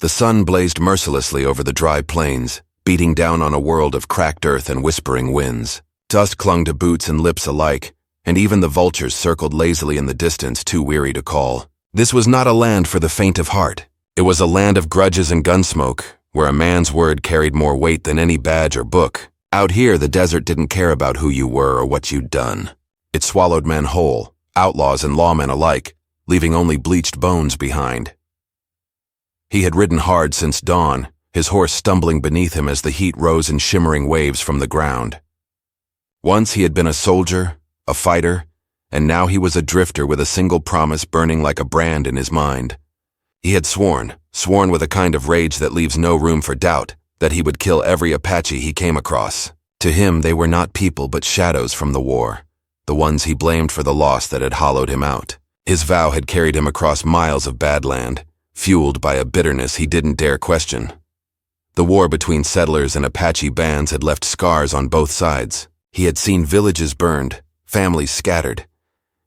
The sun blazed mercilessly over the dry plains, beating down on a world of cracked earth and whispering winds. Dust clung to boots and lips alike, and even the vultures circled lazily in the distance, too weary to call. This was not a land for the faint of heart. It was a land of grudges and gunsmoke, where a man's word carried more weight than any badge or book. Out here, the desert didn't care about who you were or what you'd done. It swallowed men whole, outlaws and lawmen alike, leaving only bleached bones behind. He had ridden hard since dawn, his horse stumbling beneath him as the heat rose in shimmering waves from the ground. Once he had been a soldier, a fighter, and now he was a drifter with a single promise burning like a brand in his mind. He had sworn with a kind of rage that leaves no room for doubt, that he would kill every Apache he came across. To him, they were not people but shadows from the war, the ones he blamed for the loss that had hollowed him out. His vow had carried him across miles of bad land, fueled by a bitterness he didn't dare question. The war between settlers and Apache bands had left scars on both sides. He had seen villages burned, families scattered,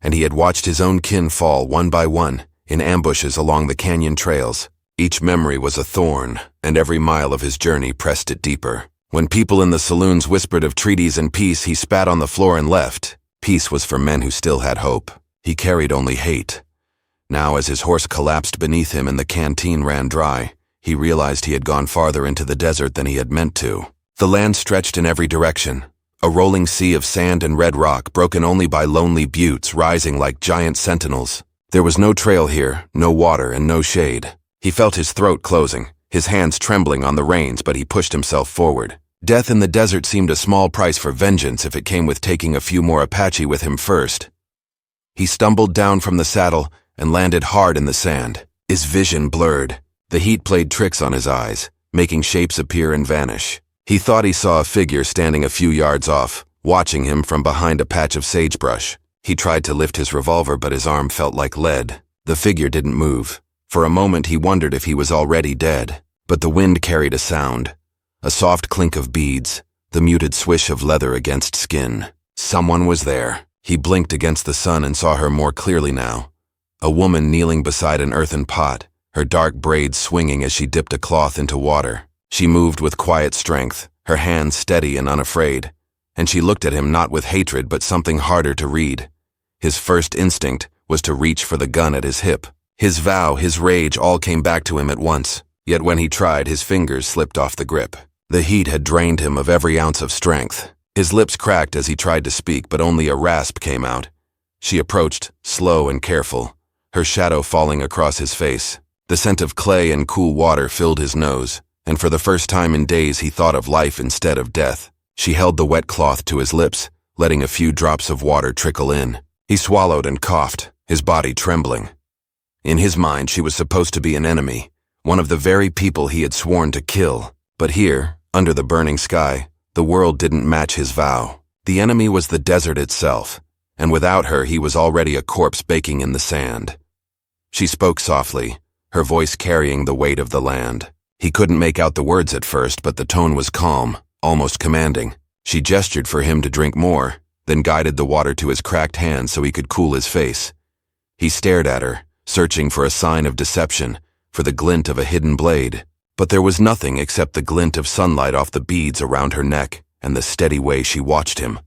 and he had watched his own kin fall one by one in ambushes along the canyon trails. Each memory was a thorn, and every mile of his journey pressed it deeper. When people in the saloons whispered of treaties and peace, he spat on the floor and left. Peace was for men who still had hope. He carried only hate. Now, as his horse collapsed beneath him and the canteen ran dry, he realized he had gone farther into the desert than he had meant to. The land stretched in every direction, a rolling sea of sand and red rock broken only by lonely buttes rising like giant sentinels. There was no trail here, no water, and no shade. He felt his throat closing, his hands trembling on the reins, but he pushed himself forward. Death in the desert seemed a small price for vengeance if it came with taking a few more Apache with him first. He stumbled down from the saddle and landed hard in the sand. His vision blurred. The heat played tricks on his eyes, making shapes appear and vanish. He thought he saw a figure standing a few yards off, watching him from behind a patch of sagebrush. He tried to lift his revolver, but his arm felt like lead. The figure didn't move. For a moment he wondered if he was already dead. But the wind carried a sound. A soft clink of beads, the muted swish of leather against skin. Someone was there. He blinked against the sun and saw her more clearly now. A woman kneeling beside an earthen pot, her dark braids swinging as she dipped a cloth into water. She moved with quiet strength, her hands steady and unafraid, and she looked at him not with hatred but something harder to read. His first instinct was to reach for the gun at his hip. His vow, his rage, all came back to him at once, yet when he tried, his fingers slipped off the grip. The heat had drained him of every ounce of strength. His lips cracked as he tried to speak, but only a rasp came out. She approached, slow and careful, her shadow falling across his face. The scent of clay and cool water filled his nose, and for the first time in days he thought of life instead of death. She held the wet cloth to his lips, letting a few drops of water trickle in. He swallowed and coughed, his body trembling. In his mind, she was supposed to be an enemy, one of the very people he had sworn to kill. But here, under the burning sky, the world didn't match his vow. The enemy was the desert itself, and without her he was already a corpse baking in the sand. She spoke softly, her voice carrying the weight of the land. He couldn't make out the words at first, but the tone was calm, almost commanding. She gestured for him to drink more, then guided the water to his cracked hand so he could cool his face. He stared at her, searching for a sign of deception, for the glint of a hidden blade. But there was nothing except the glint of sunlight off the beads around her neck and the steady way she watched him.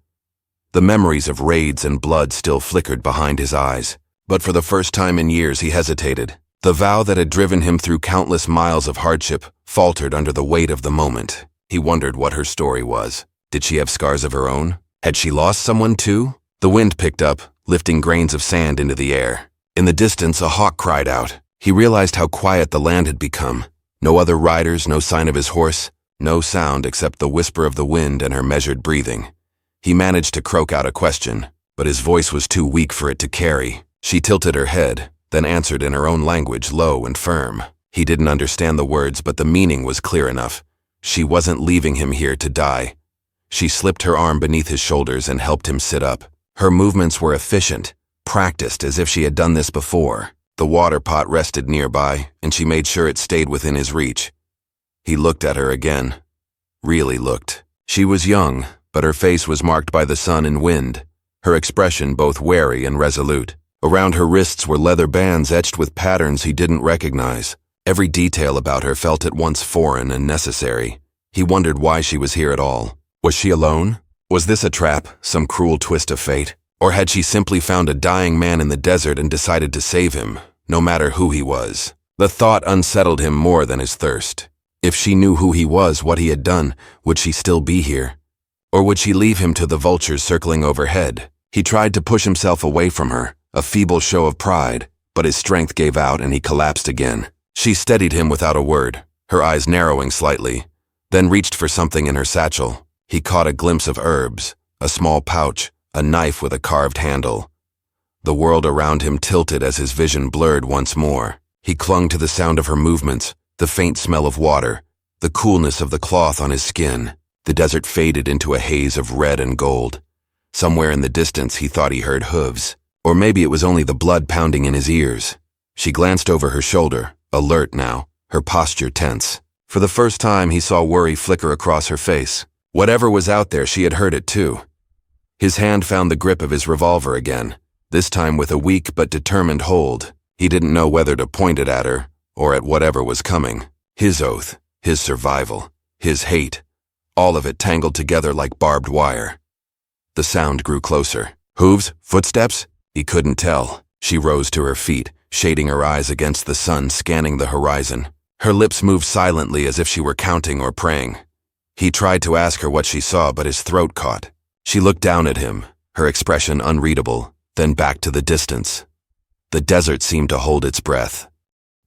The memories of raids and blood still flickered behind his eyes, but for the first time in years he hesitated. The vow that had driven him through countless miles of hardship faltered under the weight of the moment. He wondered what her story was. Did she have scars of her own? Had she lost someone too? The wind picked up, lifting grains of sand into the air. In the distance, a hawk cried out. He realized how quiet the land had become. No other riders, no sign of his horse, no sound except the whisper of the wind and her measured breathing. He managed to croak out a question, but his voice was too weak for it to carry. She tilted her head, then answered in her own language, low and firm. He didn't understand the words, but the meaning was clear enough. She wasn't leaving him here to die. She slipped her arm beneath his shoulders and helped him sit up. Her movements were efficient, practiced as if she had done this before. The water pot rested nearby, and she made sure it stayed within his reach. He looked at her again. Really looked. She was young, but her face was marked by the sun and wind, her expression both wary and resolute. Around her wrists were leather bands etched with patterns he didn't recognize. Every detail about her felt at once foreign and necessary. He wondered why she was here at all. Was she alone? Was this a trap, some cruel twist of fate? Or had she simply found a dying man in the desert and decided to save him, no matter who he was? The thought unsettled him more than his thirst. If she knew who he was, what he had done, would she still be here? Or would she leave him to the vultures circling overhead? He tried to push himself away from her, a feeble show of pride, but his strength gave out and he collapsed again. She steadied him without a word, her eyes narrowing slightly, then reached for something in her satchel. He caught a glimpse of herbs, a small pouch, a knife with a carved handle. The world around him tilted as his vision blurred once more. He clung to the sound of her movements, the faint smell of water, the coolness of the cloth on his skin. The desert faded into a haze of red and gold. Somewhere in the distance he thought he heard hooves, or maybe it was only the blood pounding in his ears. She glanced over her shoulder, alert now, her posture tense. For the first time he saw worry flicker across her face. Whatever was out there, she had heard it too. His hand found the grip of his revolver again, this time with a weak but determined hold. He didn't know whether to point it at her, or at whatever was coming. His oath, his survival, his hate, all of it tangled together like barbed wire. The sound grew closer. Hooves? Footsteps? He couldn't tell. She rose to her feet, shading her eyes against the sun, scanning the horizon. Her lips moved silently as if she were counting or praying. He tried to ask her what she saw, but his throat caught. She looked down at him, her expression unreadable, then back to the distance. The desert seemed to hold its breath.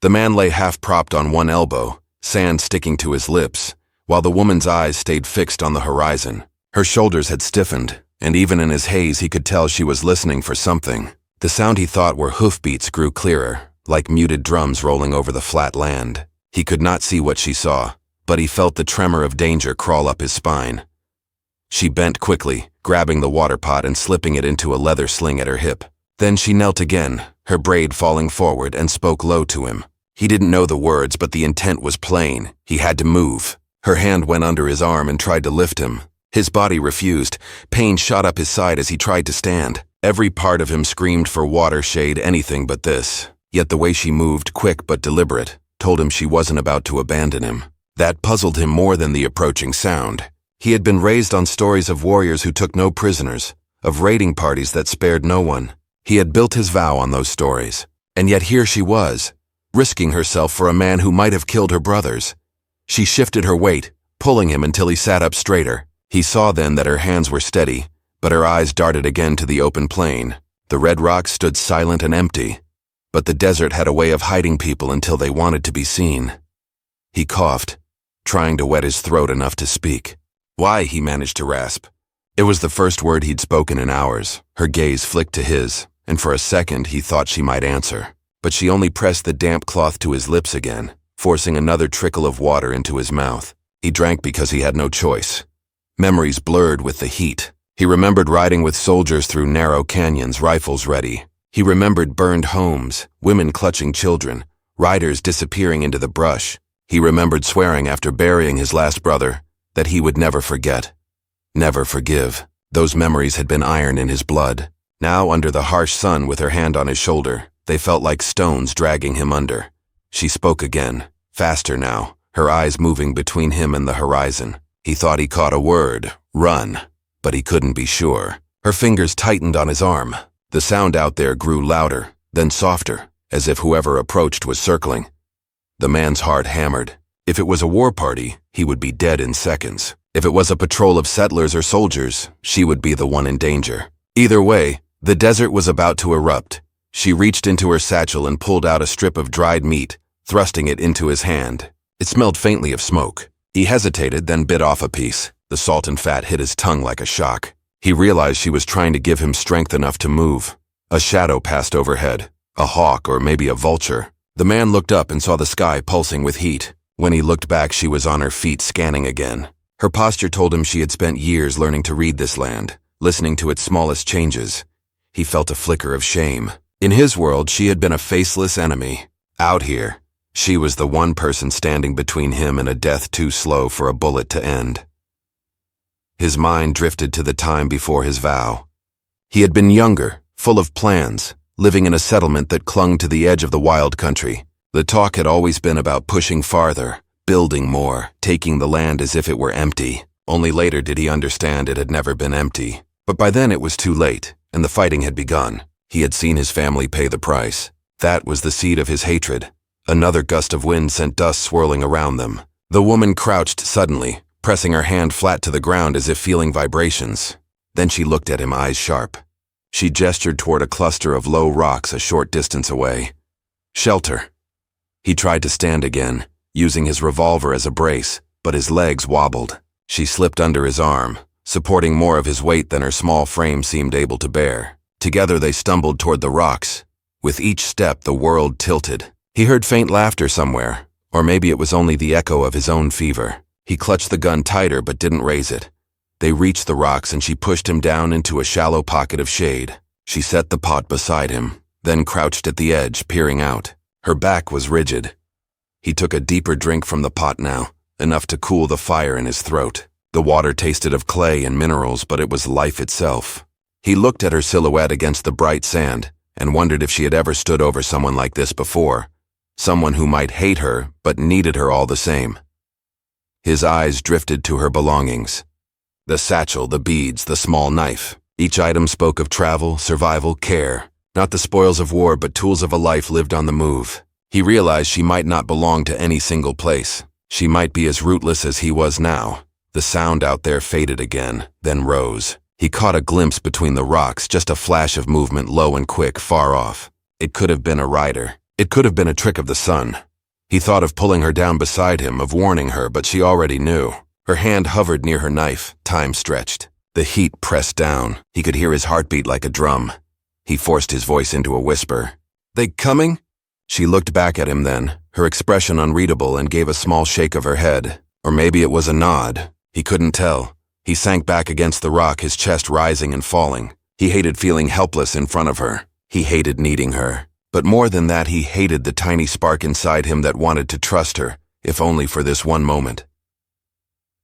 The man lay half-propped on one elbow, sand sticking to his lips, while the woman's eyes stayed fixed on the horizon. Her shoulders had stiffened, and even in his haze he could tell she was listening for something. The sound he thought were hoofbeats grew clearer, like muted drums rolling over the flat land. He could not see what she saw, but he felt the tremor of danger crawl up his spine. She bent quickly, grabbing the water pot and slipping it into a leather sling at her hip. Then she knelt again, her braid falling forward, and spoke low to him. He didn't know the words, but the intent was plain. He had to move. Her hand went under his arm and tried to lift him. His body refused. Pain shot up his side as he tried to stand. Every part of him screamed for water, shade, anything but this. Yet the way she moved, quick but deliberate, told him she wasn't about to abandon him. That puzzled him more than the approaching sound. He had been raised on stories of warriors who took no prisoners, of raiding parties that spared no one. He had built his vow on those stories. And yet here she was, risking herself for a man who might have killed her brothers. She shifted her weight, pulling him until he sat up straighter. He saw then that her hands were steady, but her eyes darted again to the open plain. The red rocks stood silent and empty, but the desert had a way of hiding people until they wanted to be seen. He coughed, trying to wet his throat enough to speak. Why, he managed to rasp. It was the first word he'd spoken in hours. Her gaze flicked to his, and for a second he thought she might answer. But she only pressed the damp cloth to his lips again, forcing another trickle of water into his mouth. He drank because he had no choice. Memories blurred with the heat. He remembered riding with soldiers through narrow canyons, rifles ready. He remembered burned homes, women clutching children, riders disappearing into the brush. He remembered swearing after burying his last brother that he would never forget, never forgive. Those memories had been iron in his blood. Now, under the harsh sun with her hand on his shoulder, they felt like stones dragging him under. She spoke again, faster now, her eyes moving between him and the horizon. He thought he caught a word, run, but he couldn't be sure. Her fingers tightened on his arm. The sound out there grew louder, then softer, as if whoever approached was circling. The man's heart hammered. If it was a war party, he would be dead in seconds. If it was a patrol of settlers or soldiers, she would be the one in danger. Either way, the desert was about to erupt. She reached into her satchel and pulled out a strip of dried meat, thrusting it into his hand. It smelled faintly of smoke. He hesitated, then bit off a piece. The salt and fat hit his tongue like a shock. He realized she was trying to give him strength enough to move. A shadow passed overhead. A hawk or maybe a vulture. The man looked up and saw the sky pulsing with heat. When he looked back, she was on her feet, scanning again. Her posture told him she had spent years learning to read this land, listening to its smallest changes. He felt a flicker of shame. In his world, she had been a faceless enemy. Out here, she was the one person standing between him and a death too slow for a bullet to end. His mind drifted to the time before his vow. He had been younger, full of plans, living in a settlement that clung to the edge of the wild country. The talk had always been about pushing farther, building more, taking the land as if it were empty. Only later did he understand it had never been empty. But by then it was too late, and the fighting had begun. He had seen his family pay the price. That was the seed of his hatred. Another gust of wind sent dust swirling around them. The woman crouched suddenly, pressing her hand flat to the ground as if feeling vibrations. Then she looked at him, eyes sharp. She gestured toward a cluster of low rocks a short distance away. Shelter. He tried to stand again, using his revolver as a brace, but his legs wobbled. She slipped under his arm, supporting more of his weight than her small frame seemed able to bear. Together they stumbled toward the rocks. With each step, the world tilted. He heard faint laughter somewhere, or maybe it was only the echo of his own fever. He clutched the gun tighter but didn't raise it. They reached the rocks and she pushed him down into a shallow pocket of shade. She set the pot beside him, then crouched at the edge, peering out. Her back was rigid. He took a deeper drink from the pot now, enough to cool the fire in his throat. The water tasted of clay and minerals, but it was life itself. He looked at her silhouette against the bright sand and wondered if she had ever stood over someone like this before. Someone who might hate her, but needed her all the same. His eyes drifted to her belongings. The satchel, the beads, the small knife. Each item spoke of travel, survival, care. Not the spoils of war, but tools of a life lived on the move. He realized she might not belong to any single place. She might be as rootless as he was now. The sound out there faded again, then rose. He caught a glimpse between the rocks, just a flash of movement, low and quick, far off. It could have been a rider. It could have been a trick of the sun. He thought of pulling her down beside him, of warning her, but she already knew. Her hand hovered near her knife, time stretched. The heat pressed down. He could hear his heartbeat like a drum. He forced his voice into a whisper. "They coming?" She looked back at him then, her expression unreadable, and gave a small shake of her head. Or maybe it was a nod. He couldn't tell. He sank back against the rock, his chest rising and falling. He hated feeling helpless in front of her. He hated needing her. But more than that, he hated the tiny spark inside him that wanted to trust her, if only for this one moment.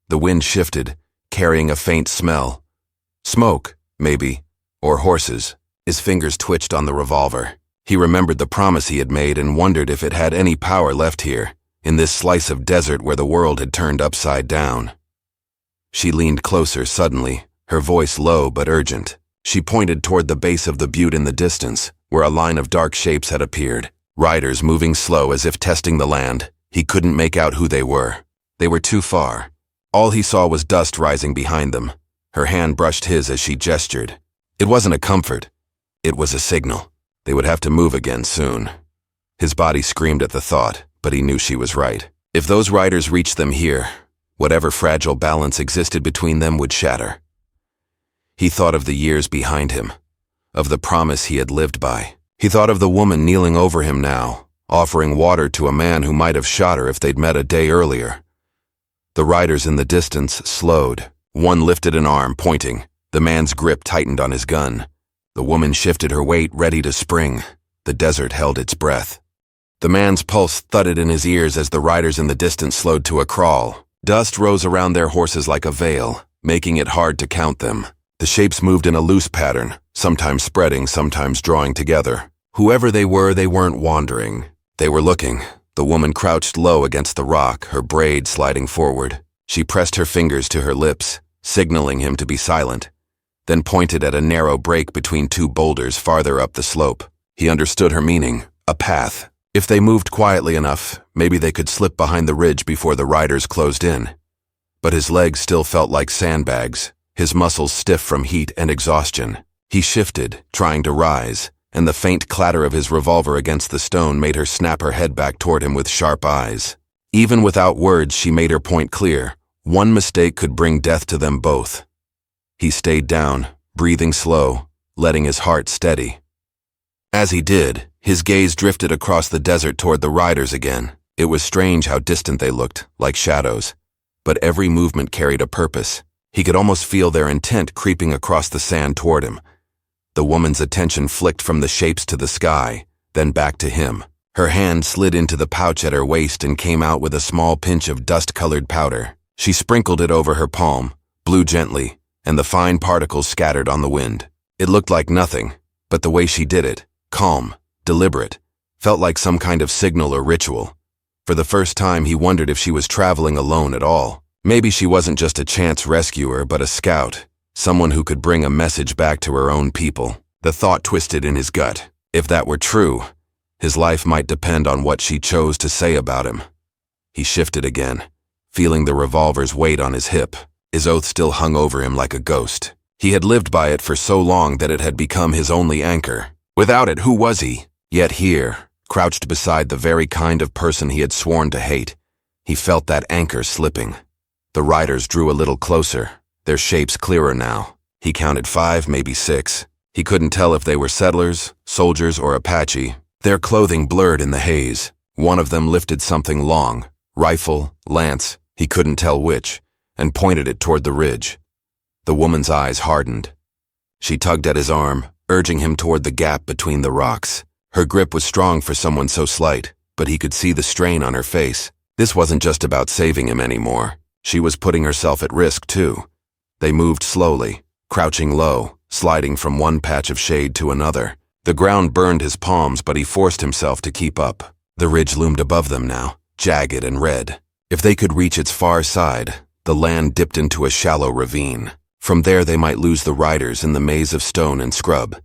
The wind shifted, carrying a faint smell. Smoke, maybe, or horses. His fingers twitched on the revolver. He remembered the promise he had made and wondered if it had any power left here, in this slice of desert where the world had turned upside down. She leaned closer suddenly, her voice low but urgent. She pointed toward the base of the butte in the distance, where a line of dark shapes had appeared. Riders moving slow as if testing the land. He couldn't make out who they were. They were too far. All he saw was dust rising behind them. Her hand brushed his as she gestured. It wasn't a comfort. It was a signal. They would have to move again soon. His body screamed at the thought, but he knew she was right. If those riders reached them here, whatever fragile balance existed between them would shatter. He thought of the years behind him, of the promise he had lived by. He thought of the woman kneeling over him now, offering water to a man who might have shot her if they'd met a day earlier. The riders in the distance slowed. One lifted an arm, pointing. The man's grip tightened on his gun. The woman shifted her weight, ready to spring. The desert held its breath. The man's pulse thudded in his ears as the riders in the distance slowed to a crawl. Dust rose around their horses like a veil, making it hard to count them. The shapes moved in a loose pattern, sometimes spreading, sometimes drawing together. Whoever they weren't wandering. They were looking. The woman crouched low against the rock, her braid sliding forward. She pressed her fingers to her lips, signaling him to be silent, then pointed at a narrow break between two boulders farther up the slope. He understood her meaning, a path. If they moved quietly enough, maybe they could slip behind the ridge before the riders closed in. But his legs still felt like sandbags, his muscles stiff from heat and exhaustion. He shifted, trying to rise, and the faint clatter of his revolver against the stone made her snap her head back toward him with sharp eyes. Even without words, she made her point clear. One mistake could bring death to them both. He stayed down, breathing slow, letting his heart steady. As he did, his gaze drifted across the desert toward the riders again. It was strange how distant they looked, like shadows. But every movement carried a purpose. He could almost feel their intent creeping across the sand toward him. The woman's attention flicked from the shapes to the sky, then back to him. Her hand slid into the pouch at her waist and came out with a small pinch of dust-colored powder. She sprinkled it over her palm, blew gently, and the fine particles scattered on the wind. It looked like nothing, but the way she did it, calm, deliberate, felt like some kind of signal or ritual. For the first time, he wondered if she was traveling alone at all. Maybe she wasn't just a chance rescuer, but a scout, someone who could bring a message back to her own people. The thought twisted in his gut. If that were true, his life might depend on what she chose to say about him. He shifted again, feeling the revolver's weight on his hip. His oath still hung over him like a ghost. He had lived by it for so long that it had become his only anchor. Without it, who was he? Yet here, crouched beside the very kind of person he had sworn to hate, he felt that anchor slipping. The riders drew a little closer, their shapes clearer now. He counted 5, maybe 6. He couldn't tell if they were settlers, soldiers, or Apache. Their clothing blurred in the haze. One of them lifted something long, rifle, lance, he couldn't tell which, and pointed it toward the ridge. The woman's eyes hardened. She tugged at his arm, urging him toward the gap between the rocks. Her grip was strong for someone so slight, but he could see the strain on her face. This wasn't just about saving him anymore. She was putting herself at risk, too. They moved slowly, crouching low, sliding from one patch of shade to another. The ground burned his palms, but he forced himself to keep up. The ridge loomed above them now, jagged and red. If they could reach its far side, the land dipped into a shallow ravine. From there they might lose the riders in the maze of stone and scrub.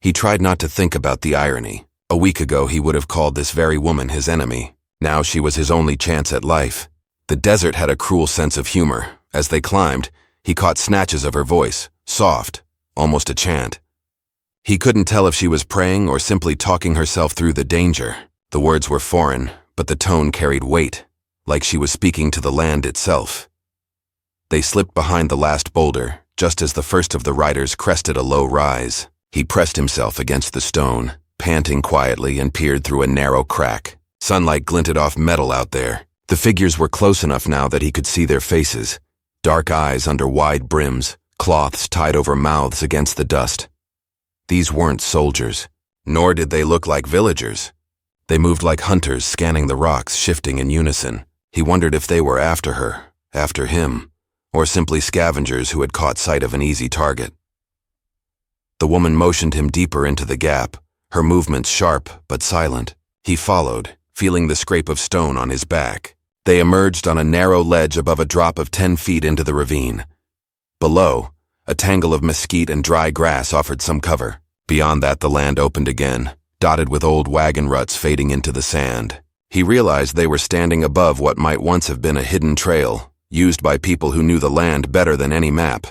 He tried not to think about the irony. A week ago he would have called this very woman his enemy. Now she was his only chance at life. The desert had a cruel sense of humor. As they climbed, he caught snatches of her voice, soft, almost a chant. He couldn't tell if she was praying or simply talking herself through the danger. The words were foreign, but the tone carried weight, like she was speaking to the land itself. They slipped behind the last boulder, just as the first of the riders crested a low rise. He pressed himself against the stone, panting quietly, and peered through a narrow crack. Sunlight glinted off metal out there. The figures were close enough now that he could see their faces. Dark eyes under wide brims, cloths tied over mouths against the dust. These weren't soldiers, nor did they look like villagers. They moved like hunters scanning the rocks, shifting in unison. He wondered if they were after her, after him, or simply scavengers who had caught sight of an easy target. The woman motioned him deeper into the gap, her movements sharp but silent. He followed, feeling the scrape of stone on his back. They emerged on a narrow ledge above a drop of 10 feet into the ravine. Below, a tangle of mesquite and dry grass offered some cover. Beyond that, the land opened again, dotted with old wagon ruts fading into the sand. He realized they were standing above what might once have been a hidden trail, used by people who knew the land better than any map.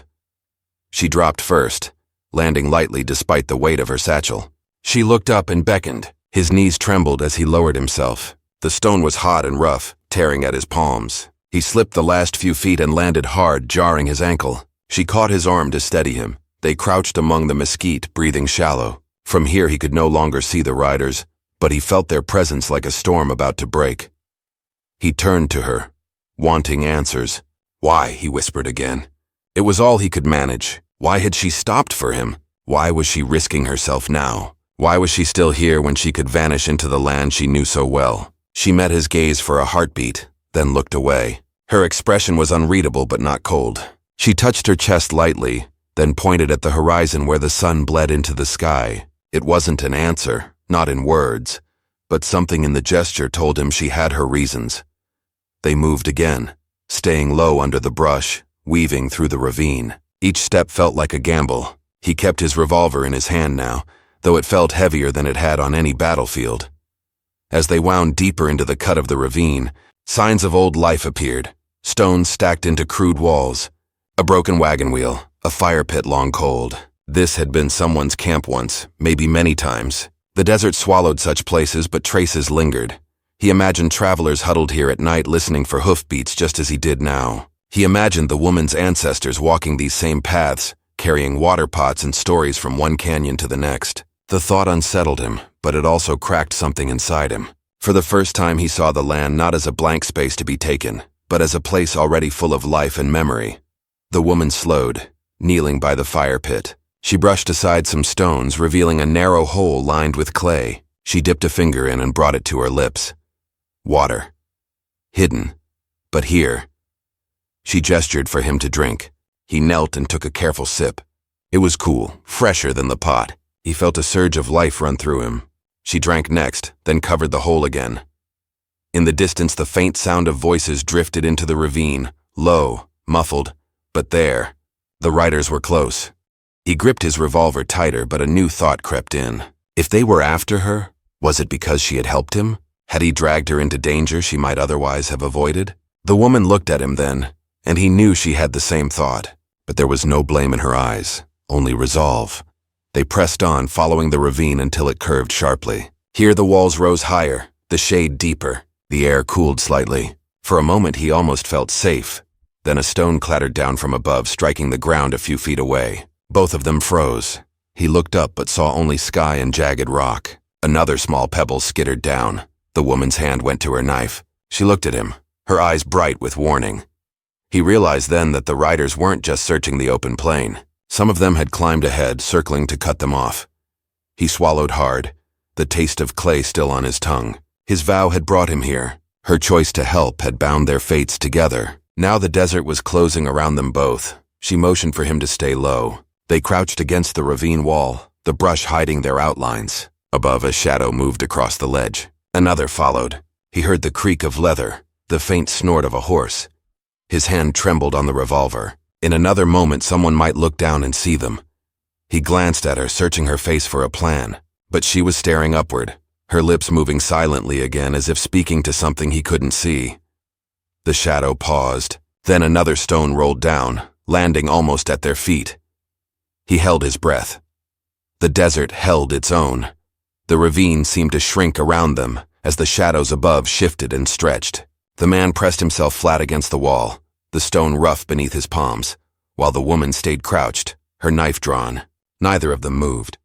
She dropped first, landing lightly despite the weight of her satchel. She looked up and beckoned. His knees trembled as he lowered himself. The stone was hot and rough, tearing at his palms. He slipped the last few feet and landed hard, jarring his ankle. She caught his arm to steady him. They crouched among the mesquite, breathing shallow. From here he could no longer see the riders, but he felt their presence like a storm about to break. He turned to her, wanting answers. Why, he whispered again. It was all he could manage. Why had she stopped for him? Why was she risking herself now? Why was she still here when she could vanish into the land she knew so well? She met his gaze for a heartbeat, then looked away. Her expression was unreadable but not cold. She touched her chest lightly, then pointed at the horizon where the sun bled into the sky. It wasn't an answer, not in words, but something in the gesture told him she had her reasons. They moved again, staying low under the brush, weaving through the ravine. Each step felt like a gamble. He kept his revolver in his hand now, though it felt heavier than it had on any battlefield. As they wound deeper into the cut of the ravine, signs of old life appeared, stones stacked into crude walls, a broken wagon wheel, a fire pit long cold. This had been someone's camp once, maybe many times. The desert swallowed such places, but traces lingered. He imagined travelers huddled here at night listening for hoofbeats just as he did now. He imagined the woman's ancestors walking these same paths, carrying water pots and stories from one canyon to the next. The thought unsettled him, but it also cracked something inside him. For the first time he saw the land not as a blank space to be taken, but as a place already full of life and memory. The woman slowed, kneeling by the fire pit. She brushed aside some stones, revealing a narrow hole lined with clay. She dipped a finger in and brought it to her lips. Water. Hidden. But here. She gestured for him to drink. He knelt and took a careful sip. It was cool, fresher than the pot. He felt a surge of life run through him. She drank next, then covered the hole again. In the distance, the faint sound of voices drifted into the ravine, low, muffled, but there. The riders were close. He gripped his revolver tighter, but a new thought crept in. If they were after her, was it because she had helped him? Had he dragged her into danger she might otherwise have avoided? The woman looked at him then, and he knew she had the same thought, but there was no blame in her eyes, only resolve. They pressed on, following the ravine until it curved sharply. Here the walls rose higher, the shade deeper. The air cooled slightly. For a moment he almost felt safe. Then a stone clattered down from above, striking the ground a few feet away. Both of them froze. He looked up but saw only sky and jagged rock. Another small pebble skittered down. The woman's hand went to her knife. She looked at him, her eyes bright with warning. He realized then that the riders weren't just searching the open plain. Some of them had climbed ahead, circling to cut them off. He swallowed hard, the taste of clay still on his tongue. His vow had brought him here. Her choice to help had bound their fates together. Now the desert was closing around them both. She motioned for him to stay low. They crouched against the ravine wall, the brush hiding their outlines. Above, a shadow moved across the ledge. Another followed. He heard the creak of leather, the faint snort of a horse. His hand trembled on the revolver. In another moment, someone might look down and see them. He glanced at her, searching her face for a plan. But she was staring upward, her lips moving silently again as if speaking to something he couldn't see. The shadow paused. Then another stone rolled down, landing almost at their feet. He held his breath. The desert held its own. The ravine seemed to shrink around them as the shadows above shifted and stretched. The man pressed himself flat against the wall, the stone rough beneath his palms, while the woman stayed crouched, her knife drawn. Neither of them moved.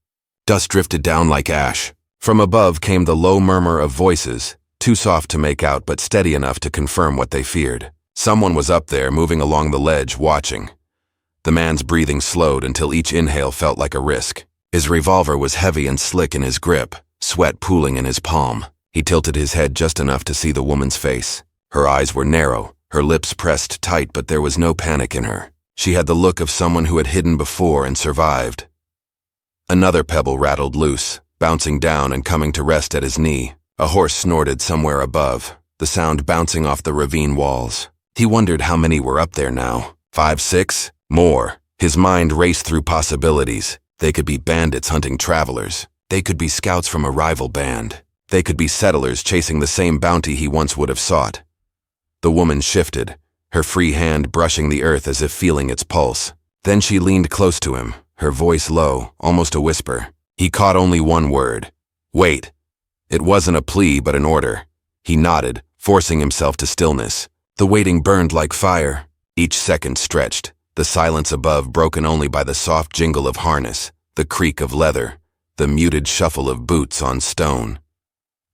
Dust drifted down like ash. From above came the low murmur of voices, too soft to make out but steady enough to confirm what they feared. Someone was up there, moving along the ledge, watching. The man's breathing slowed until each inhale felt like a risk. His revolver was heavy and slick in his grip, sweat pooling in his palm. He tilted his head just enough to see the woman's face. Her eyes were narrow, her lips pressed tight, but there was no panic in her. She had the look of someone who had hidden before and survived. Another pebble rattled loose, bouncing down and coming to rest at his knee. A horse snorted somewhere above, the sound bouncing off the ravine walls. He wondered how many were up there now. 5, 6? More. His mind raced through possibilities. They could be bandits hunting travelers. They could be scouts from a rival band. They could be settlers chasing the same bounty he once would have sought. The woman shifted, her free hand brushing the earth as if feeling its pulse. Then she leaned close to him, her voice low, almost a whisper. He caught only one word. Wait. It wasn't a plea, but an order. He nodded, forcing himself to stillness. The waiting burned like fire. Each second stretched, the silence above broken only by the soft jingle of harness, the creak of leather, the muted shuffle of boots on stone.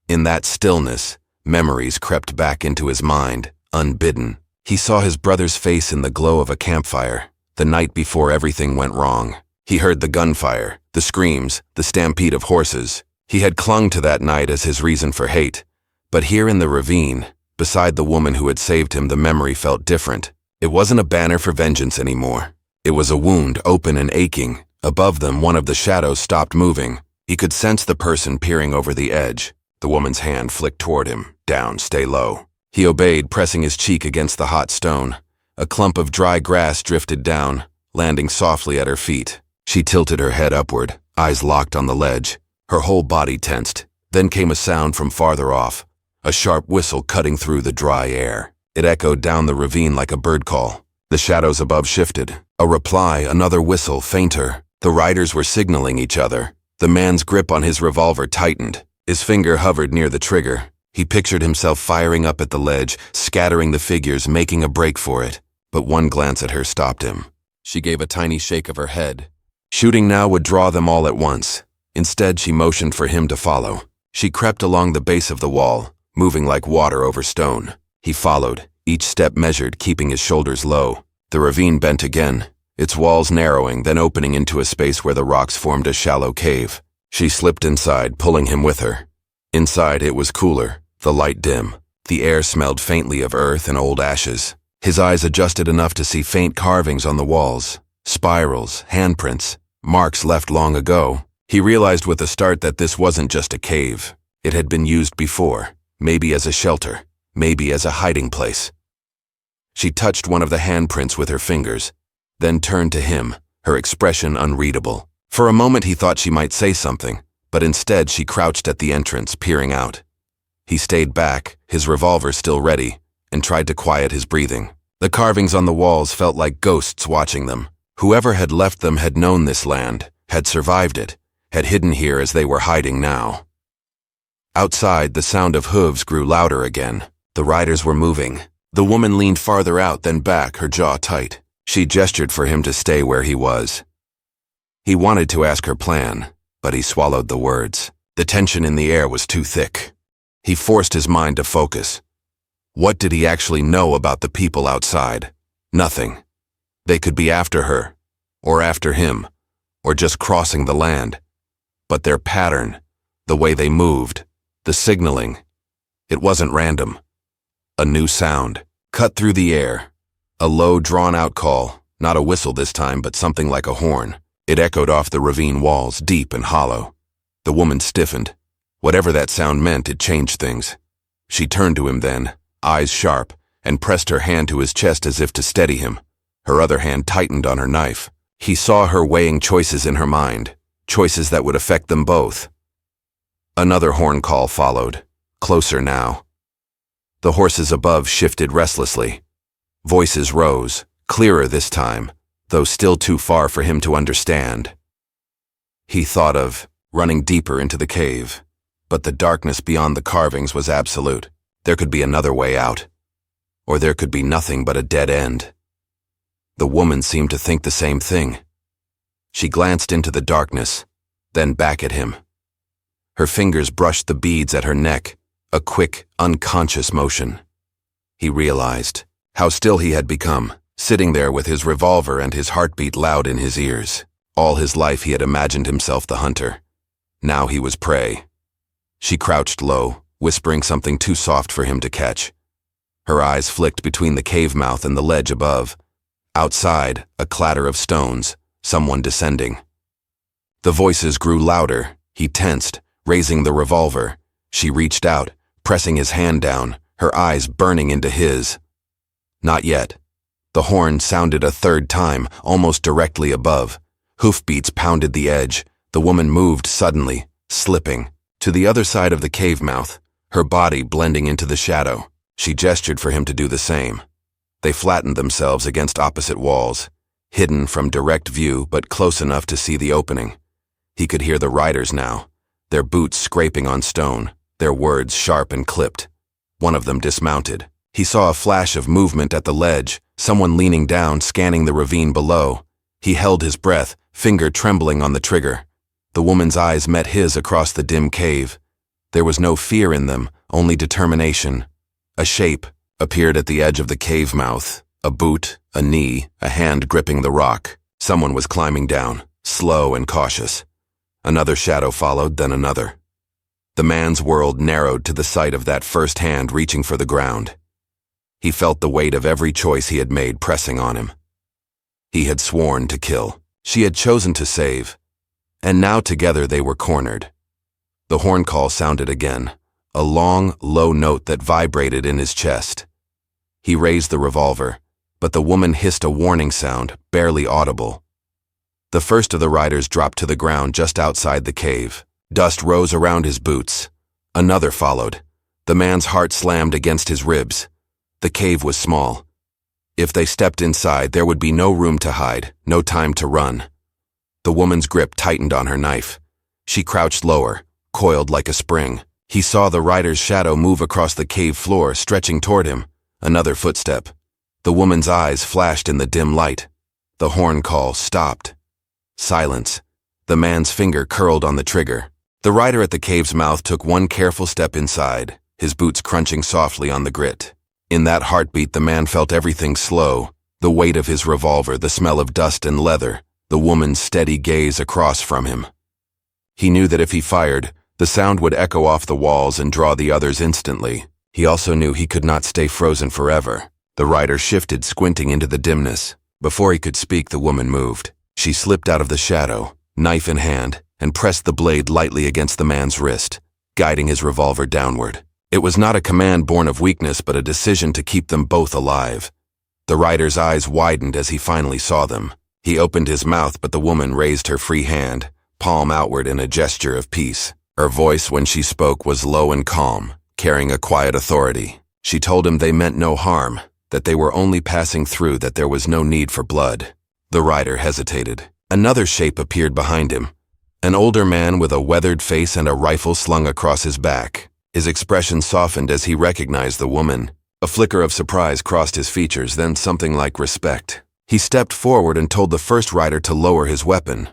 In that stillness, memories crept back into his mind, unbidden. He saw his brother's face in the glow of a campfire, the night before everything went wrong. He heard the gunfire, the screams, the stampede of horses. He had clung to that night as his reason for hate. But here in the ravine, beside the woman who had saved him, the memory felt different. It wasn't a banner for vengeance anymore. It was a wound, open and aching. Above them, one of the shadows stopped moving. He could sense the person peering over the edge. The woman's hand flicked toward him. Down, stay low. He obeyed, pressing his cheek against the hot stone. A clump of dry grass drifted down, landing softly at her feet. She tilted her head upward, eyes locked on the ledge. Her whole body tensed. Then came a sound from farther off, a sharp whistle cutting through the dry air. It echoed down the ravine like a bird call. The shadows above shifted. A reply, another whistle, fainter. The riders were signaling each other. The man's grip on his revolver tightened. His finger hovered near the trigger. He pictured himself firing up at the ledge, scattering the figures, making a break for it. But one glance at her stopped him. She gave a tiny shake of her head. Shooting now would draw them all at once. Instead, she motioned for him to follow. She crept along the base of the wall, moving like water over stone. He followed, each step measured, keeping his shoulders low. The ravine bent again, its walls narrowing, then opening into a space where the rocks formed a shallow cave. She slipped inside, pulling him with her. Inside, it was cooler, the light dim. The air smelled faintly of earth and old ashes. His eyes adjusted enough to see faint carvings on the walls, spirals, handprints, marks left long ago. He realized with a start that this wasn't just a cave. It had been used before, maybe as a shelter, maybe as a hiding place. She touched one of the handprints with her fingers, then turned to him, her expression unreadable. For a moment he thought she might say something, but instead she crouched at the entrance, peering out. He stayed back, his revolver still ready, and tried to quiet his breathing. The carvings on the walls felt like ghosts watching them. Whoever had left them had known this land, had survived it, had hidden here as they were hiding now. Outside, the sound of hooves grew louder again. The riders were moving. The woman leaned farther out, then back, her jaw tight. She gestured for him to stay where he was. He wanted to ask her plan, but he swallowed the words. The tension in the air was too thick. He forced his mind to focus. What did he actually know about the people outside? Nothing. They could be after her, or after him, or just crossing the land. But their pattern, the way they moved, the signaling, it wasn't random. A new sound, cut through the air. A low, drawn-out call, not a whistle this time, but something like a horn. It echoed off the ravine walls, deep and hollow. The woman stiffened. Whatever that sound meant, it changed things. She turned to him then, eyes sharp, and pressed her hand to his chest as if to steady him. Her other hand tightened on her knife. He saw her weighing choices in her mind, choices that would affect them both. Another horn call followed, closer now. The horses above shifted restlessly. Voices rose, clearer this time, though still too far for him to understand. He thought of running deeper into the cave, but the darkness beyond the carvings was absolute. There could be another way out, or there could be nothing but a dead end. The woman seemed to think the same thing. She glanced into the darkness, then back at him. Her fingers brushed the beads at her neck, a quick, unconscious motion. He realized how still he had become, sitting there with his revolver and his heartbeat loud in his ears. All his life he had imagined himself the hunter. Now he was prey. She crouched low, whispering something too soft for him to catch. Her eyes flicked between the cave mouth and the ledge above. Outside, a clatter of stones, someone descending. The voices grew louder. He tensed, raising the revolver. She reached out, pressing his hand down, her eyes burning into his. Not yet. The horn sounded a third time, almost directly above. Hoofbeats pounded the edge. The woman moved suddenly, slipping, to the other side of the cave mouth, her body blending into the shadow. She gestured for him to do the same. They flattened themselves against opposite walls, hidden from direct view but close enough to see the opening. He could hear the riders now, their boots scraping on stone, their words sharp and clipped. One of them dismounted. He saw a flash of movement at the ledge, someone leaning down, scanning the ravine below. He held his breath, finger trembling on the trigger. The woman's eyes met his across the dim cave. There was no fear in them, only determination. A shape appeared at the edge of the cave mouth, a boot, a knee, a hand gripping the rock. Someone was climbing down, slow and cautious. Another shadow followed, then another. The man's world narrowed to the sight of that first hand reaching for the ground. He felt the weight of every choice he had made pressing on him. He had sworn to kill. She had chosen to save. And now together they were cornered. The horn call sounded again, a long, low note that vibrated in his chest. He raised the revolver, but the woman hissed a warning sound, barely audible. The first of the riders dropped to the ground just outside the cave. Dust rose around his boots. Another followed. The man's heart slammed against his ribs. The cave was small. If they stepped inside, there would be no room to hide, no time to run. The woman's grip tightened on her knife. She crouched lower, coiled like a spring. He saw the rider's shadow move across the cave floor, stretching toward him. Another footstep. The woman's eyes flashed in the dim light. The horn call stopped. Silence. The man's finger curled on the trigger. The rider at the cave's mouth took one careful step inside, his boots crunching softly on the grit. In that heartbeat, the man felt everything slow, the weight of his revolver, the smell of dust and leather, the woman's steady gaze across from him. He knew that if he fired, the sound would echo off the walls and draw the others instantly. He also knew he could not stay frozen forever. The rider shifted, squinting into the dimness. Before he could speak, the woman moved. She slipped out of the shadow, knife in hand, and pressed the blade lightly against the man's wrist, guiding his revolver downward. It was not a command born of weakness, but a decision to keep them both alive. The rider's eyes widened as he finally saw them. He opened his mouth, but the woman raised her free hand, palm outward in a gesture of peace. Her voice, when she spoke, was low and calm, carrying a quiet authority. She told him they meant no harm, that they were only passing through, that there was no need for blood. The rider hesitated. Another shape appeared behind him, an older man with a weathered face and a rifle slung across his back. His expression softened as he recognized the woman. A flicker of surprise crossed his features, then something like respect. He stepped forward and told the first rider to lower his weapon.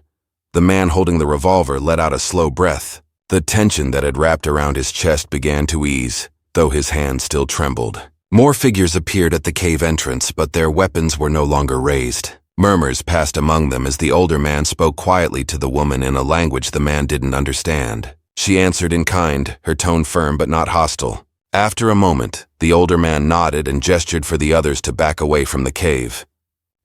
The man holding the revolver let out a slow breath. The tension that had wrapped around his chest began to ease, though his hand still trembled. More figures appeared at the cave entrance, but their weapons were no longer raised. Murmurs passed among them as the older man spoke quietly to the woman in a language the man didn't understand. She answered in kind, her tone firm but not hostile. After a moment, the older man nodded and gestured for the others to back away from the cave.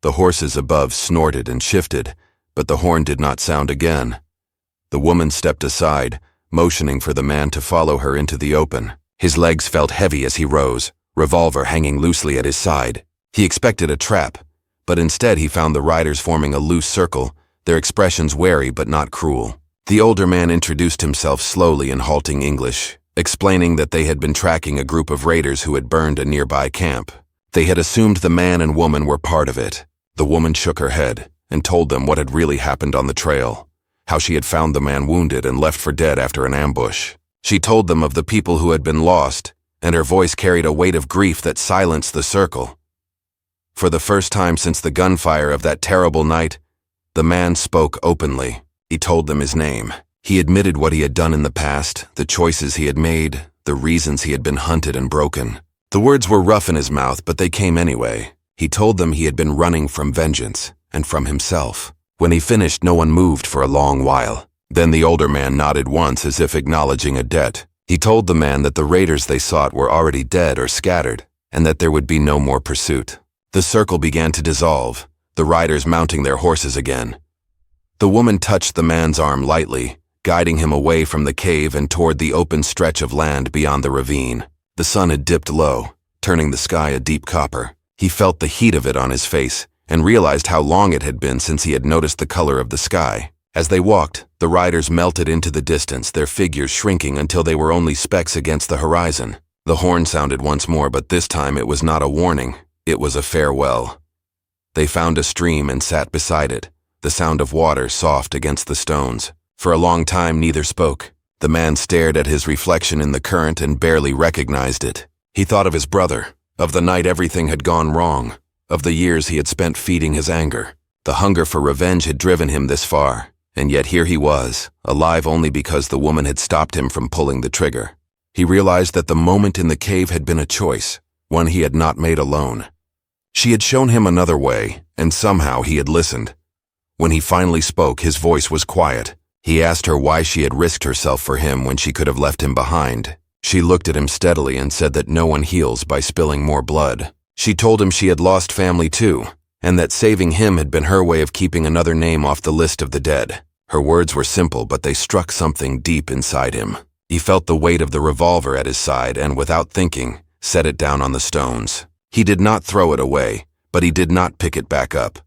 The horses above snorted and shifted, but the horn did not sound again. The woman stepped aside, motioning for the man to follow her into the open. His legs felt heavy as he rose, revolver hanging loosely at his side. He expected a trap, but instead he found the riders forming a loose circle, their expressions wary but not cruel. The older man introduced himself slowly in halting English, explaining that they had been tracking a group of raiders who had burned a nearby camp. They had assumed the man and woman were part of it. The woman shook her head and told them what had really happened on the trail, how she had found the man wounded and left for dead after an ambush. She told them of the people who had been lost, and her voice carried a weight of grief that silenced the circle. For the first time since the gunfire of that terrible night, the man spoke openly. He told them his name. He admitted what he had done in the past, the choices he had made, the reasons he had been hunted and broken. The words were rough in his mouth, but they came anyway. He told them he had been running from vengeance and from himself. When he finished, no one moved for a long while. Then the older man nodded once as if acknowledging a debt. He told the man that the raiders they sought were already dead or scattered, and that there would be no more pursuit. The circle began to dissolve, the riders mounting their horses again. The woman touched the man's arm lightly, guiding him away from the cave and toward the open stretch of land beyond the ravine. The sun had dipped low, turning the sky a deep copper. He felt the heat of it on his face and realized how long it had been since he had noticed the color of the sky. As they walked, the riders melted into the distance, their figures shrinking until they were only specks against the horizon. The horn sounded once more, but this time it was not a warning. It was a farewell. They found a stream and sat beside it, the sound of water soft against the stones. For a long time neither spoke. The man stared at his reflection in the current and barely recognized it. He thought of his brother, of the night everything had gone wrong, of the years he had spent feeding his anger. The hunger for revenge had driven him this far, and yet here he was, alive only because the woman had stopped him from pulling the trigger. He realized that the moment in the cave had been a choice, one he had not made alone. She had shown him another way, and somehow he had listened. When he finally spoke, his voice was quiet. He asked her why she had risked herself for him when she could have left him behind. She looked at him steadily and said that no one heals by spilling more blood. She told him she had lost family too, and that saving him had been her way of keeping another name off the list of the dead. Her words were simple, but they struck something deep inside him. He felt the weight of the revolver at his side and, without thinking, set it down on the stones. He did not throw it away, but he did not pick it back up.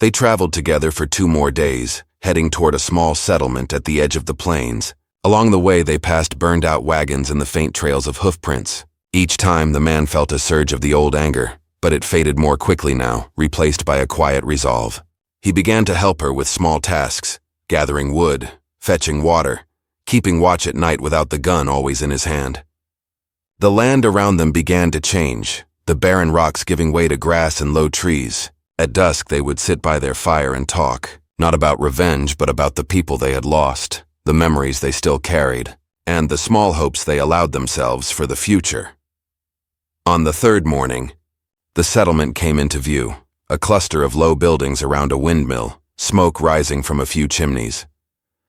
They traveled together for 2 more days, heading toward a small settlement at the edge of the plains. Along the way, they passed burned-out wagons and the faint trails of hoofprints. Each time, the man felt a surge of the old anger, but it faded more quickly now, replaced by a quiet resolve. He began to help her with small tasks, gathering wood, fetching water, keeping watch at night without the gun always in his hand. The land around them began to change, the barren rocks giving way to grass and low trees. At dusk, they would sit by their fire and talk, not about revenge, but about the people they had lost, the memories they still carried, and the small hopes they allowed themselves for the future. On the 3rd morning, the settlement came into view, a cluster of low buildings around a windmill, smoke rising from a few chimneys.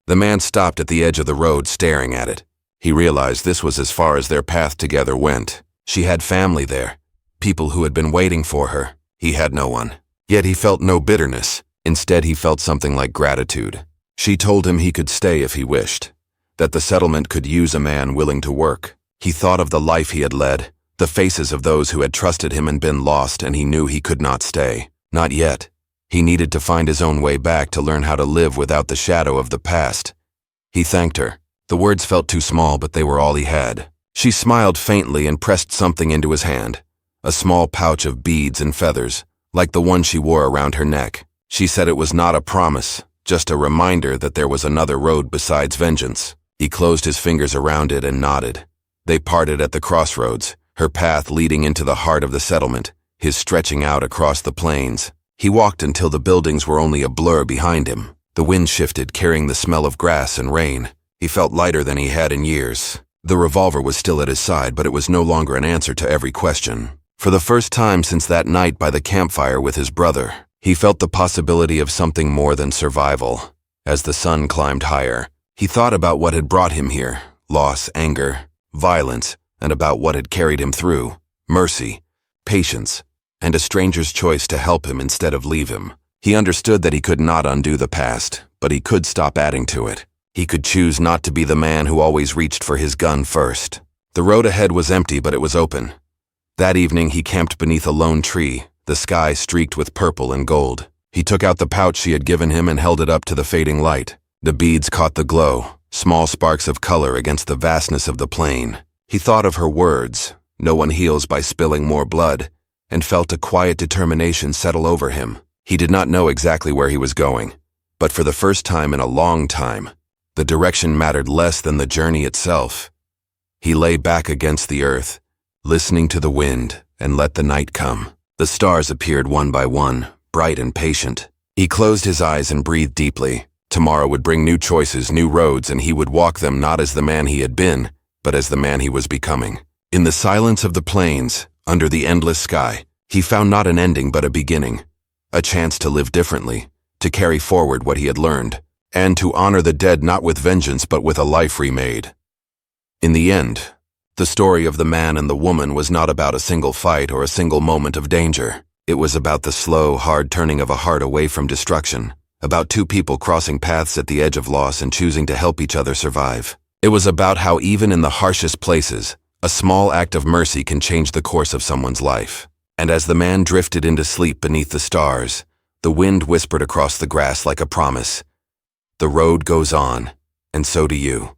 The man stopped at the edge of the road, staring at it. He realized this was as far as their path together went. She had family there, people who had been waiting for her. He had no one. Yet he felt no bitterness. Instead, he felt something like gratitude. She told him he could stay if he wished, that the settlement could use a man willing to work. He thought of the life he had led, the faces of those who had trusted him and been lost, and he knew he could not stay. Not yet. He needed to find his own way back to learn how to live without the shadow of the past. He thanked her. The words felt too small, but they were all he had. She smiled faintly and pressed something into his hand, a small pouch of beads and feathers, like the one she wore around her neck. She said it was not a promise, just a reminder that there was another road besides vengeance. He closed his fingers around it and nodded. They parted at the crossroads, her path leading into the heart of the settlement, his stretching out across the plains. He walked until the buildings were only a blur behind him. The wind shifted, carrying the smell of grass and rain. He felt lighter than he had in years. The revolver was still at his side, but it was no longer an answer to every question. For the first time since that night by the campfire with his brother, he felt the possibility of something more than survival. As the sun climbed higher, he thought about what had brought him here: loss, anger, violence, and about what had carried him through: mercy, patience, and a stranger's choice to help him instead of leave him. He understood that he could not undo the past, but he could stop adding to it. He could choose not to be the man who always reached for his gun first. The road ahead was empty, but it was open. That evening he camped beneath a lone tree, the sky streaked with purple and gold. He took out the pouch she had given him and held it up to the fading light. The beads caught the glow, small sparks of color against the vastness of the plain. He thought of her words, "No one heals by spilling more blood," and felt a quiet determination settle over him. He did not know exactly where he was going, but for the first time in a long time, the direction mattered less than the journey itself. He lay back against the earth, listening to the wind, and let the night come. The stars appeared one by one, bright and patient. He closed his eyes and breathed deeply. Tomorrow would bring new choices, new roads, and he would walk them not as the man he had been, but as the man he was becoming. In the silence of the plains, under the endless sky, he found not an ending but a beginning, a chance to live differently, to carry forward what he had learned, and to honor the dead not with vengeance but with a life remade. In the end, the story of the man and the woman was not about a single fight or a single moment of danger. It was about the slow, hard turning of a heart away from destruction, about two people crossing paths at the edge of loss and choosing to help each other survive. It was about how even in the harshest places, a small act of mercy can change the course of someone's life. And as the man drifted into sleep beneath the stars, the wind whispered across the grass like a promise: "The road goes on, and so do you."